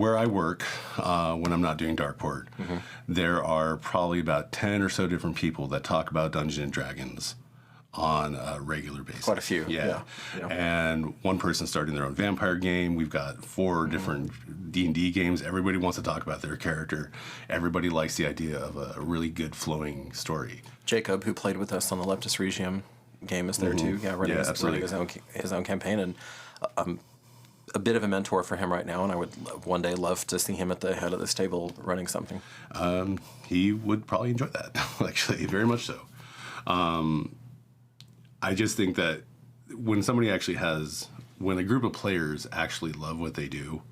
Where I work, when I'm not doing Darkeport, there are probably about 10 or so different people that talk about Dungeons and Dragons on a regular basis. Quite a few. Yeah. And one person starting their own vampire game. We've got 4 different D&D games. Everybody wants to talk about their character. Everybody likes the idea of a really good flowing story. Jacob, who played with us on the Leptis Regium game, is there too. Yeah, running his own campaign, and a bit of a mentor for him right now, and I would one day love to see him at the head of this table running something. He would probably enjoy that, actually, very much so. I just think that when when a group of players actually love what they do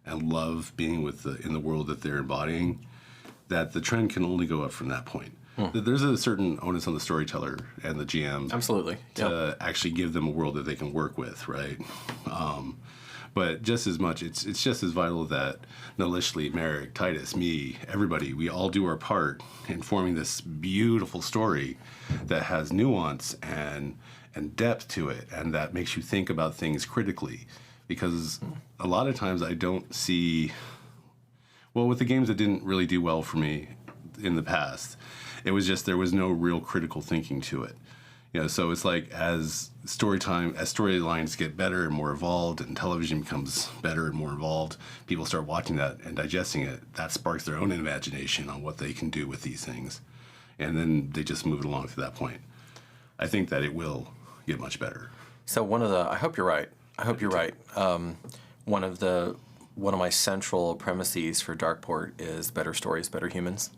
and love being in the world that they're embodying, that the trend can only go up from that point. There's a certain onus on the storyteller and the GM Absolutely. to actually give them a world that they can work with, right? But just as much, it's just as vital that Nalishli, Merrick, Titus, me, everybody, we all do our part in forming this beautiful story that has nuance and depth to it, and that makes you think about things critically. Because a lot of times I don't see, well, with the games that didn't really do well for me in the past, it was just there was no real critical thinking to it. So it's like as storylines get better and more evolved, and television becomes better and more involved, people start watching that and digesting it. That sparks their own imagination on what they can do with these things, and then they just move it along to that point. I think that it will get much better. So I hope you're right. One of my central premises for Darkeport is better stories, better humans.